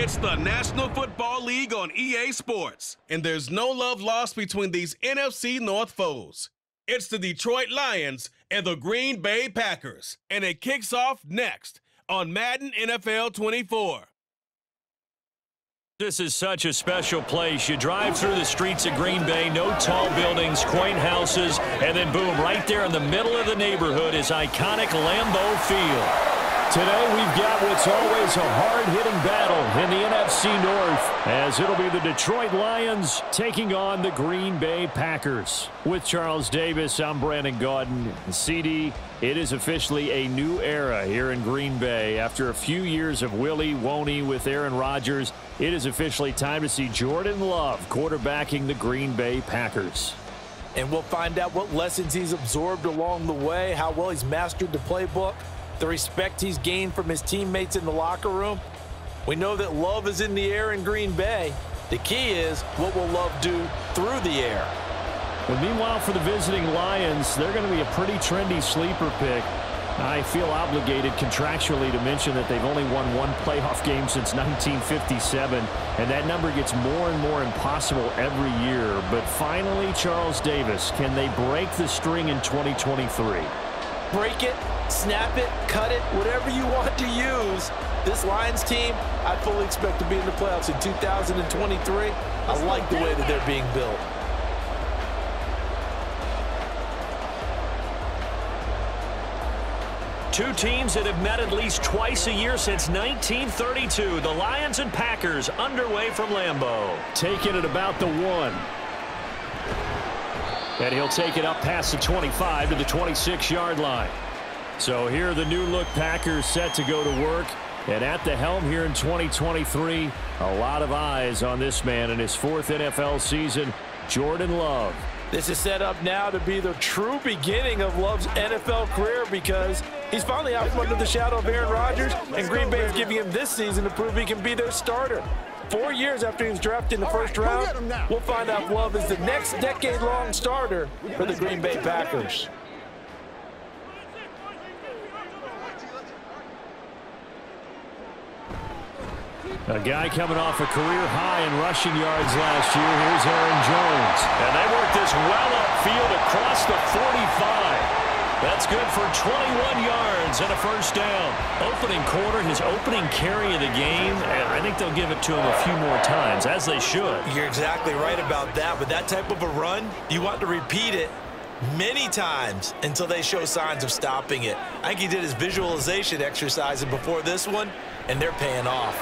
It's the National Football League on EA Sports, and there's no love lost between these NFC North foes. It's the Detroit Lions and the Green Bay Packers, and it kicks off next on Madden NFL 24. This is such a special place. You drive through the streets of Green Bay, no tall buildings, quaint houses, and then boom, right there in the middle of the neighborhood is iconic Lambeau Field. Today we've got what's always a hard-hitting battle in the NFC North, as it'll be the Detroit Lions taking on the Green Bay Packers. With Charles Davis, I'm Brandon Gaudin. CD, it is officially a new era here in Green Bay. After a few years of Willie Woney with Aaron Rodgers, it is officially time to see Jordan Love quarterbacking the Green Bay Packers. And we'll find out what lessons he's absorbed along the way, how well he's mastered the playbook, the respect he's gained from his teammates in the locker room. We know that Love is in the air in Green Bay. The key is, what will Love do through the air? But meanwhile, for the visiting Lions, they're going to be a pretty trendy sleeper pick. I feel obligated contractually to mention that they've only won one playoff game since 1957, and that number gets more and more impossible every year. But finally, Charles Davis, can they break the string in 2023? Break it, snap it, cut it, whatever you want to use. This Lions team, I fully expect to be in the playoffs in 2023. I like the way that they're being built. Two teams that have met at least twice a year since 1932. The Lions and Packers underway from Lambeau. Taking it about the 1. And he'll take it up past the 25 to the 26-yard line. So here are the new-look Packers set to go to work. And at the helm here in 2023, a lot of eyes on this man in his 4th NFL season, Jordan Love. This is set up now to be the true beginning of Love's NFL career, because he's finally out from under the shadow of Aaron Rodgers, and Green Bay is giving him this season to prove he can be their starter. 4 years after he was drafted in the first round, we'll find out if Love is the next decade-long starter for the Green Bay Packers. A guy coming off a career high in rushing yards last year. Here's Aaron Jones. And they work this well upfield across the 45. That's good for 21 yards and a first down. Opening quarter, his opening carry of the game, and I think they'll give it to him a few more times, as they should. You're exactly right about that. With that type of a run, you want to repeat it many times until they show signs of stopping it. I think he did his visualization exercise before this one, and they're paying off.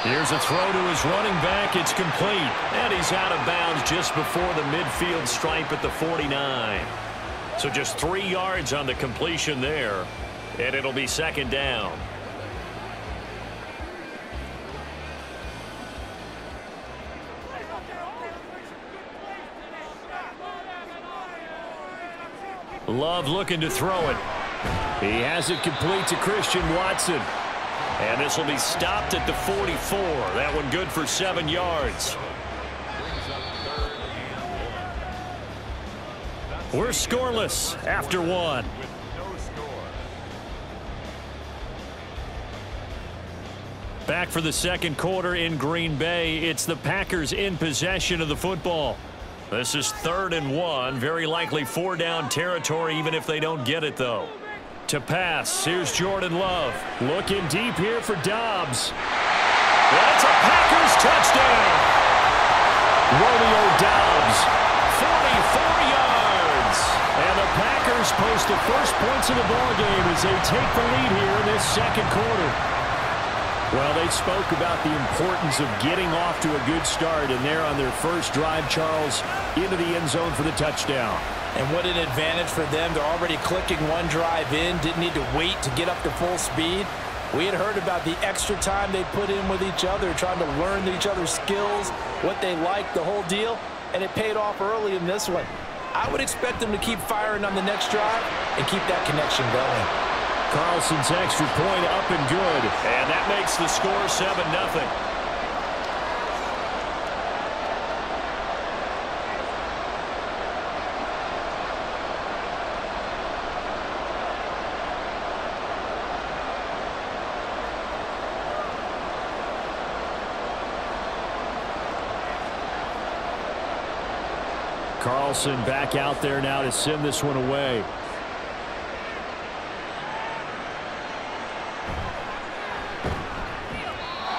Here's a throw to his running back. It's complete. And he's out of bounds just before the midfield stripe at the 49. So just 3 yards on the completion there. And it'll be second down. Love looking to throw it. He has it complete to Christian Watson. And this will be stopped at the 44. That one good for 7 yards. We're scoreless after 1. Back for the second quarter in Green Bay. It's the Packers in possession of the football. This is 3rd and 1. Very likely 4-down territory, even if they don't get it, though. To pass, here's Jordan Love. Looking deep here for Dobbs. That's a Packers touchdown. Romeo Dobbs, 44 yards. And the Packers post the first points of the ballgame as they take the lead here in this second quarter. Well, they spoke about the importance of getting off to a good start, and they're on their first drive, Charles, into the end zone for the touchdown. And what an advantage for them. They're already clicking one drive in, didn't need to wait to get up to full speed. We had heard about the extra time they put in with each other, trying to learn each other's skills, what they liked, the whole deal, and it paid off early in this one. I would expect them to keep firing on the next drive and keep that connection going. Carlson's extra point up and good, and that makes the score 7-0. Carlson back out there now to send this one away.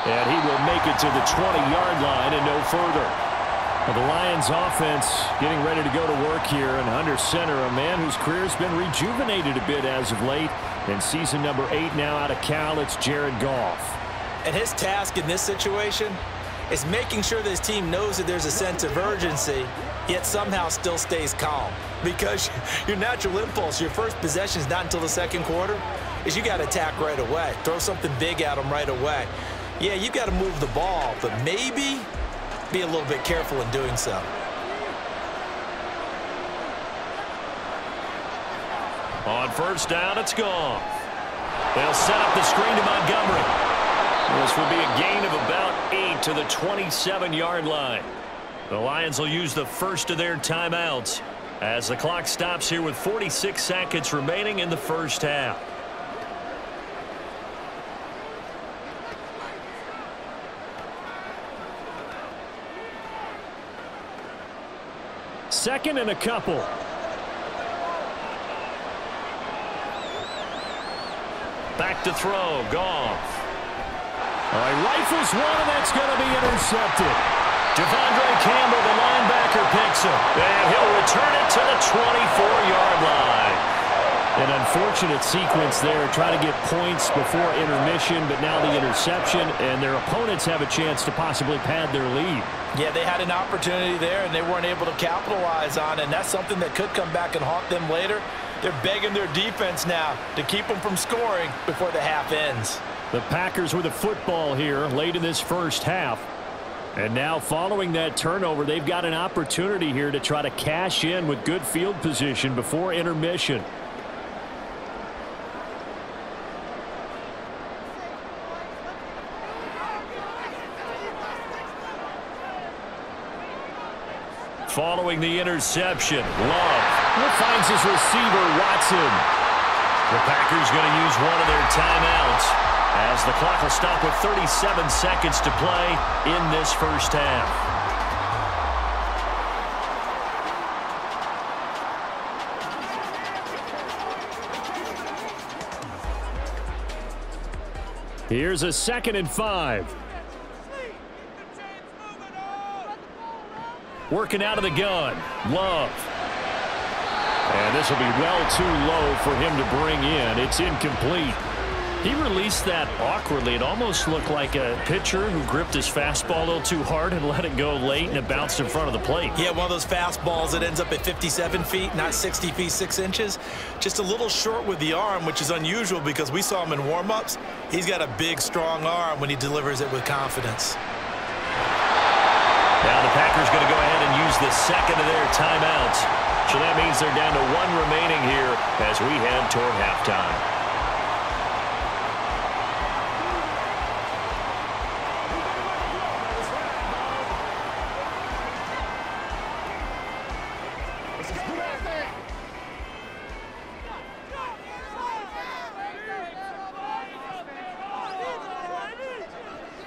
And he will make it to the 20-yard line and no further. Well, the Lions offense getting ready to go to work here, and under center, a man whose career has been rejuvenated a bit as of late. In season number 8 now out of Cal, it's Jared Goff. And his task in this situation is making sure that his team knows that there's a sense of urgency, yet somehow still stays calm. Because your natural impulse, your first possession is not until the second quarter, is you got to attack right away. Throw something big at them right away. Yeah, you've got to move the ball, but maybe be a little bit careful in doing so. On first down, it's gone. They'll set up the screen to Montgomery. This will be a gain of about 8 to the 27-yard line. The Lions will use the first of their timeouts as the clock stops here with 46 seconds remaining in the first half. Second and a couple. Back to throw. Goff. All right, rifles one, and that's going to be intercepted. Devondre Campbell, the linebacker, picks him. And he'll return it to the 24-yard line. An unfortunate sequence there, trying to get points before intermission, but now the interception, and their opponents have a chance to possibly pad their lead. Yeah, they had an opportunity there, and they weren't able to capitalize on it, and that's something that could come back and haunt them later. They're begging their defense now to keep them from scoring before the half ends. The Packers with a football here late in this first half. And now following that turnover, they've got an opportunity here to try to cash in with good field position before intermission. Following the interception, Love finds his receiver, Watson. The Packers going to use one of their timeouts as the clock will stop with 37 seconds to play in this first half. Here's a 2nd and 5. Working out of the gun, Love. And this will be well too low for him to bring in. It's incomplete. He released that awkwardly. It almost looked like a pitcher who gripped his fastball a little too hard and let it go late, and it bounced in front of the plate. Yeah, one of those fastballs that ends up at 57 feet, not 60 feet 6 inches. Just a little short with the arm, which is unusual because we saw him in warm-ups. He's got a big, strong arm when he delivers it with confidence. Now the Packers going to go ahead and use the second of their timeouts. So that means they're down to 1 remaining here as we head toward halftime.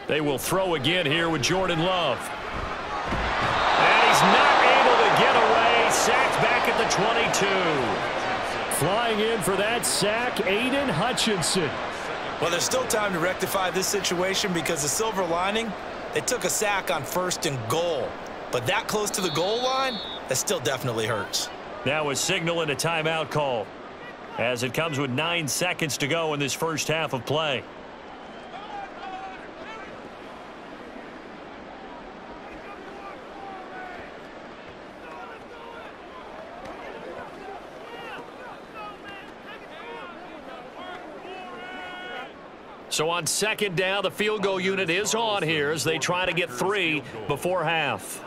They will throw again here with Jordan Love. And he's not able to get away. Sacked back at the 22. Flying in for that sack, Aiden Hutchinson. Well, there's still time to rectify this situation because the silver lining, they took a sack on 1st and goal. But that close to the goal line, that still definitely hurts. Now a signal and a timeout call as it comes with 9 seconds to go in this first half of play. So on 2nd down, the field goal unit is on here as they try to get 3 before half.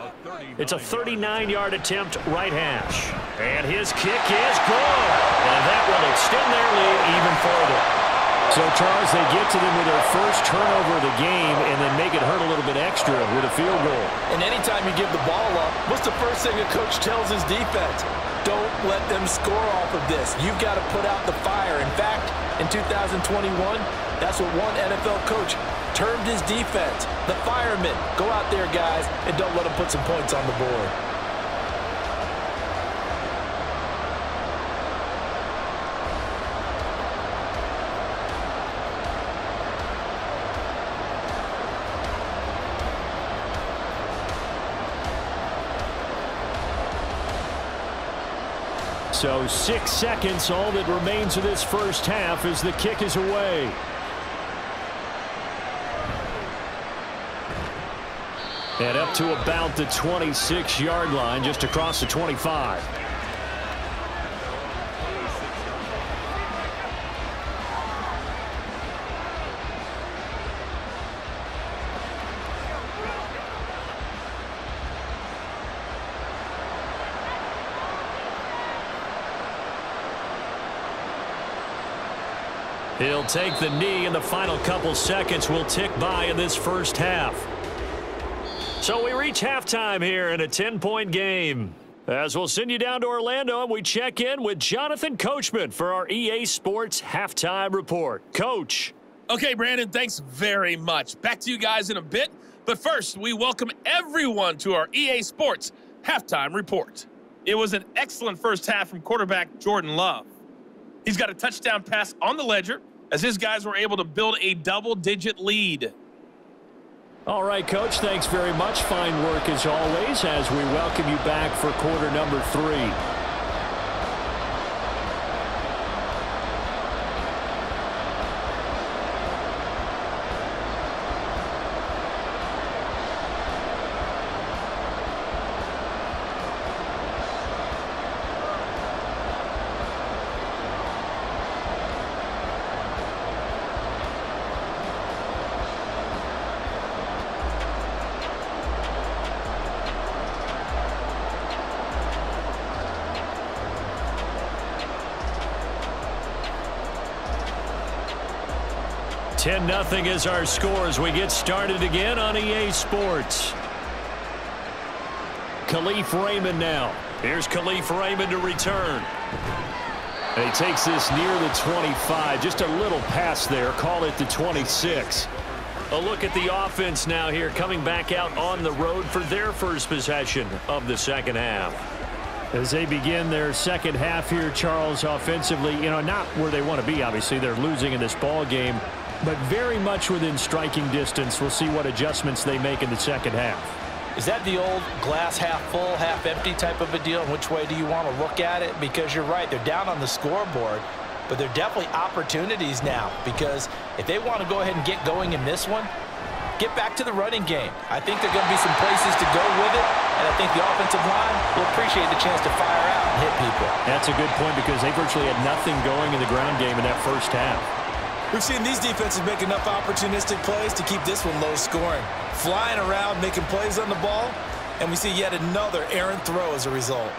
It's a 39-yard attempt, right hash. And his kick is good. And that will extend their lead even further. So, Charles, they get to them with their first turnover of the game and then make it hurt a little bit extra with a field goal. And anytime you give the ball up, what's the first thing a coach tells his defense? Don't let them score off of this. You've got to put out the fire. In fact, in 2021, that's what one NFL coach termed his defense. The firemen. Go out there, guys, and don't let them put some points on the board. So 6 seconds, all that remains of this first half as the kick is away. And up to about the 26-yard line, just across the 25. He'll take the knee, and the final couple seconds will tick by in this first half. So we reach halftime here in a 10-point game. As we'll send you down to Orlando, and we check in with Jonathan Coachman for our EA Sports Halftime Report. Coach. Okay, Brandon, thanks very much. Back to you guys in a bit. But first, we welcome everyone to our EA Sports Halftime Report. It was an excellent first half from quarterback Jordan Love. He's got a touchdown pass on the ledger as his guys were able to build a double-digit lead. All right, Coach, thanks very much. Fine work as always as we welcome you back for quarter number 3. Nothing is our score as we get started again on EA Sports. Khalif Raymond now. Here's Khalif Raymond to return. And he takes this near the 25. Just a little pass there. Call it the 26. A look at the offense now here, coming back out on the road for their first possession of the second half. As they begin their second half here, Charles, offensively, not where they want to be, obviously. They're losing in this ball game, but very much within striking distance. We'll see what adjustments they make in the second half. Is that the old glass half full, half empty type of a deal? And which way do you want to look at it? Because you're right, they're down on the scoreboard, but they're definitely opportunities now, because if they want to go ahead and get going in this one, get back to the running game. I think there are going to be some places to go with it, and I think the offensive line will appreciate the chance to fire out and hit people. That's a good point, because they virtually had nothing going in the ground game in that first half. We've seen these defenses make enough opportunistic plays to keep this one low scoring. Flying around, making plays on the ball, and we see yet another errant throw as a result.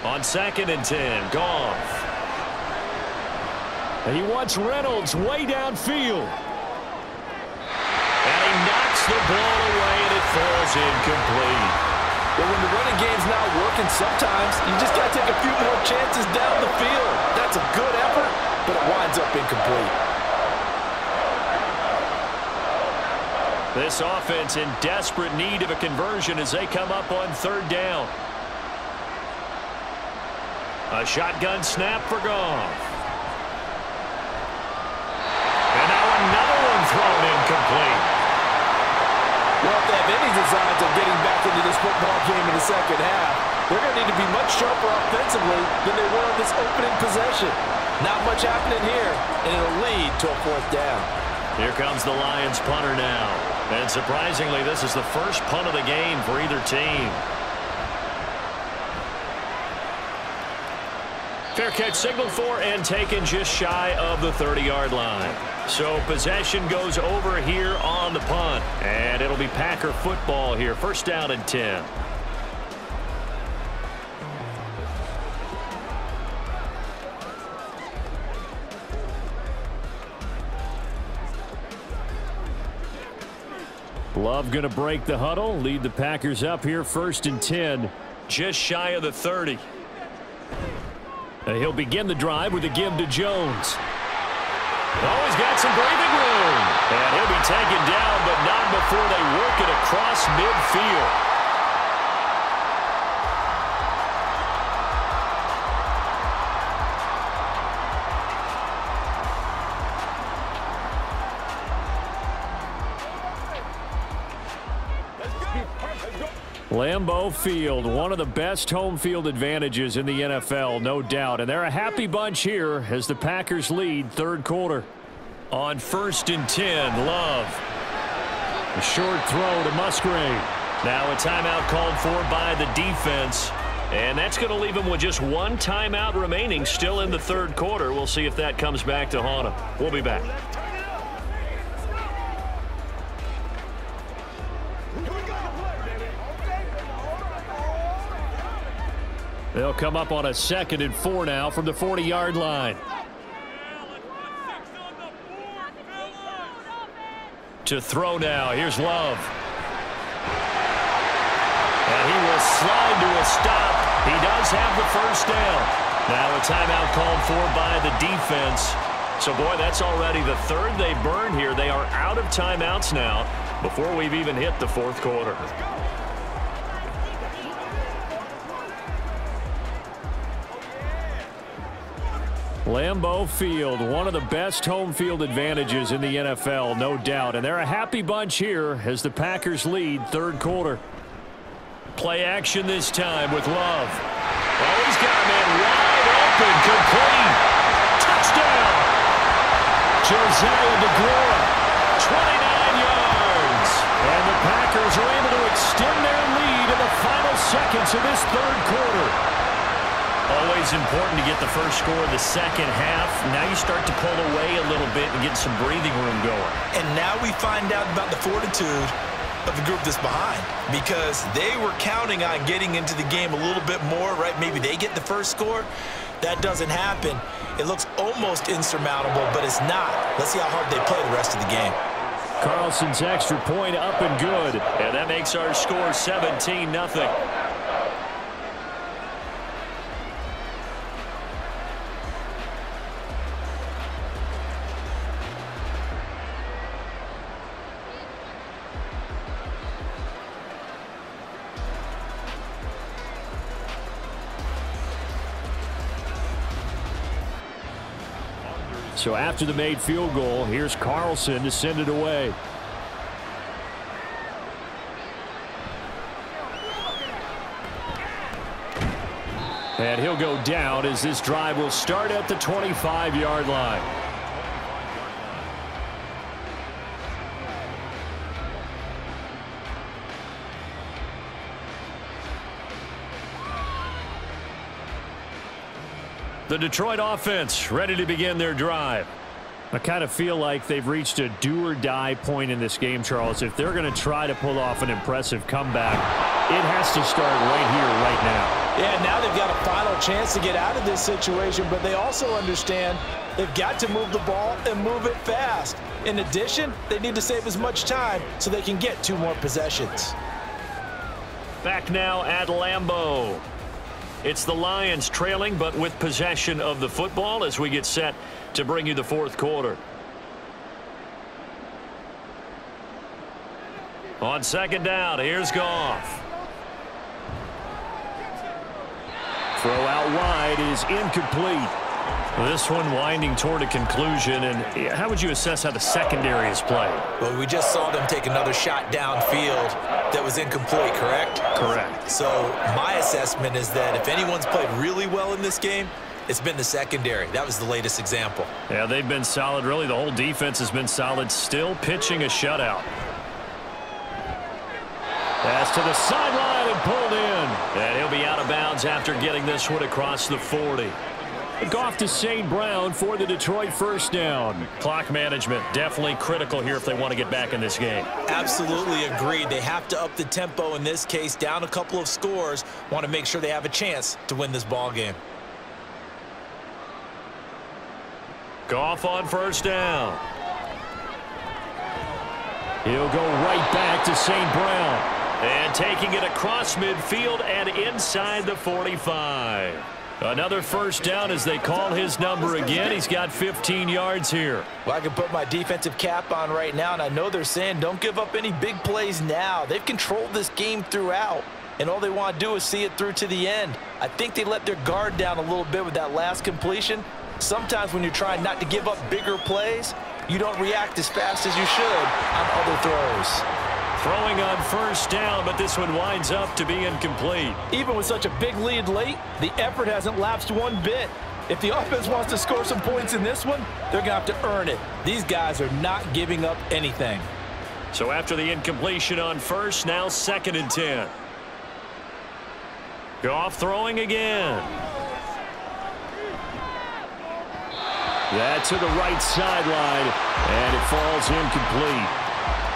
On 2nd and 10, Goff. And he wants Reynolds way downfield. And he knocks the ball away, and it falls incomplete. But when the running game's not working, sometimes you just got to take a few more chances down the field. That's a good effort, but it winds up incomplete. This offense in desperate need of a conversion as they come up on 3rd down. A shotgun snap for Goff. And now another one thrown incomplete. Well, if they have any designs of getting back into this football game in the second half, they're going to need to be much sharper offensively than they were in this opening possession. Not much happening here, and it'll lead to a 4th down. Here comes the Lions punter now. And surprisingly, this is the first punt of the game for either team. Fair catch signaled for and taken just shy of the 30-yard line. So possession goes over here on the punt. And it'll be Packer football here. 1st down and 10. Love going to break the huddle. Lead the Packers up here. 1st and 10. Just shy of the 30. He'll begin the drive with a give to Jones. Oh, he's got some breathing room. And he'll be taken down, but not before they work it across midfield. Lambeau Field, one of the best home field advantages in the NFL, no doubt. And they're a happy bunch here as the Packers lead third quarter. On 1st and 10, Love. A short throw to Musgrave. Now a timeout called for by the defense. And that's going to leave him with just one timeout remaining still in the third quarter. We'll see if that comes back to haunt him. We'll be back. They'll come up on a 2nd and 4 now from the 40-yard line. To throw now. Here's Love. And he will slide to a stop. He does have the first down. Now a timeout called for by the defense. So, boy, that's already the third they burned here. They are out of timeouts now before we've even hit the fourth quarter. Lambeau Field, one of the best home field advantages in the NFL, no doubt. And they're a happy bunch here as the Packers lead third quarter. Play action this time with Love. Oh, he's got a man wide open, complete. Touchdown! Josiah DeGuara, 29 yards. And the Packers are able to extend their lead in the final seconds of this third quarter. Always important to get the first score of the second half. Now you start to pull away a little bit and get some breathing room going. And now we find out about the fortitude of the group that's behind, because they were counting on getting into the game a little bit more, right? Maybe they get the first score. That doesn't happen. It looks almost insurmountable, but it's not. Let's see how hard they play the rest of the game. Carlson's extra point up and good. And that makes our score 17-0. So after the made field goal, here's Carlson to send it away. And he'll go down as this drive will start at the 25-yard line. The Detroit offense ready to begin their drive. I kind of feel like they've reached a do-or-die point in this game, Charles. If they're going to try to pull off an impressive comeback, it has to start right here, right now. Yeah, now they've got a final chance to get out of this situation, but they also understand they've got to move the ball and move it fast. In addition, they need to save as much time so they can get 2 more possessions. Back now at Lambeau. It's the Lions trailing, but with possession of the football as we get set to bring you the fourth quarter. On 2nd down, here's Goff. Throw out wide is incomplete. This one winding toward a conclusion. And how would you assess how the secondary is playing? Well, we just saw them take another shot downfield that was incomplete, correct? Correct. So my assessment is that if anyone's played really well in this game, it's been the secondary. That was the latest example. Yeah, they've been solid. Really, the whole defense has been solid. Still pitching a shutout. Pass to the sideline and pulled in. And he'll be out of bounds after getting this one across the 40. Goff to St. Brown for the Detroit first down. Clock management definitely critical here if they want to get back in this game. Absolutely agreed. They have to up the tempo in this case, down a couple of scores. Want to make sure they have a chance to win this ball game. Goff on first down. He'll go right back to St. Brown. And taking it across midfield and inside the 45. Another first down as they call his number again. He's got 15 yards here. Well, I can put my defensive cap on right now, and I know they're saying don't give up any big plays now. They've controlled this game throughout, and all they want to do is see it through to the end. I think they let their guard down a little bit with that last completion. Sometimes when you're trying not to give up bigger plays, you don't react as fast as you should on other throws. Throwing on first down, but this one winds up to be incomplete. Even with such a big lead late, the effort hasn't lapsed one bit. If the offense wants to score some points in this one, they're going to have to earn it. These guys are not giving up anything. So after the incompletion on first, now 2nd and 10. Goff throwing again. That to the right sideline, and it falls incomplete.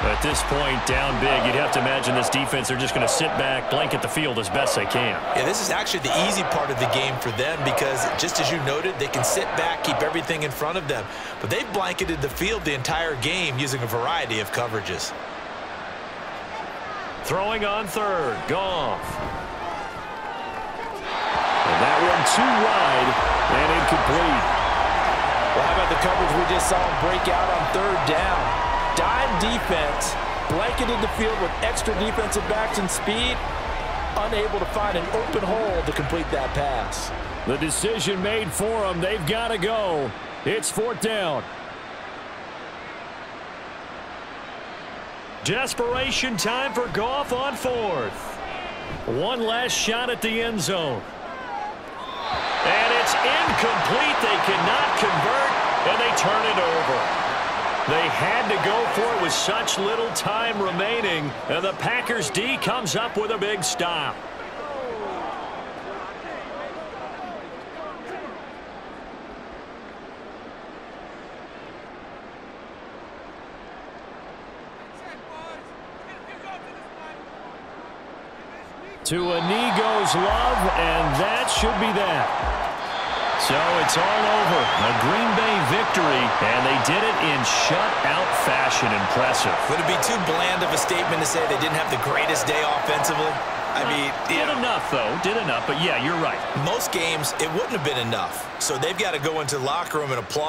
At this point, down big, you'd have to imagine this defense, they're just going to sit back, blanket the field as best they can. Yeah, this is actually the easy part of the game for them because, just as you noted, they can sit back, keep everything in front of them. But they've blanketed the field the entire game using a variety of coverages. Throwing on third, Goff. And that one too wide and incomplete. Well, how about the coverage we just saw him break out on 3rd down? Dime defense, blanketed the field with extra defensive backs and speed, unable to find an open hole to complete that pass. The decision made for them. They've got to go. It's 4th down. Desperation time for Goff on 4th. One last shot at the end zone. And it's incomplete. They cannot convert, and they turn it over. They had to go for it with such little time remaining, and the Packers D comes up with a big stop. To a knee goes Love, and that should be that. So it's all over. A Green Bay victory, and they did it in shutout fashion. Impressive. Would it be too bland of a statement to say they didn't have the greatest day offensively? I mean, did enough, though. Did enough, but yeah, you're right. Most games, it wouldn't have been enough. So they've got to go into the locker room and applaud.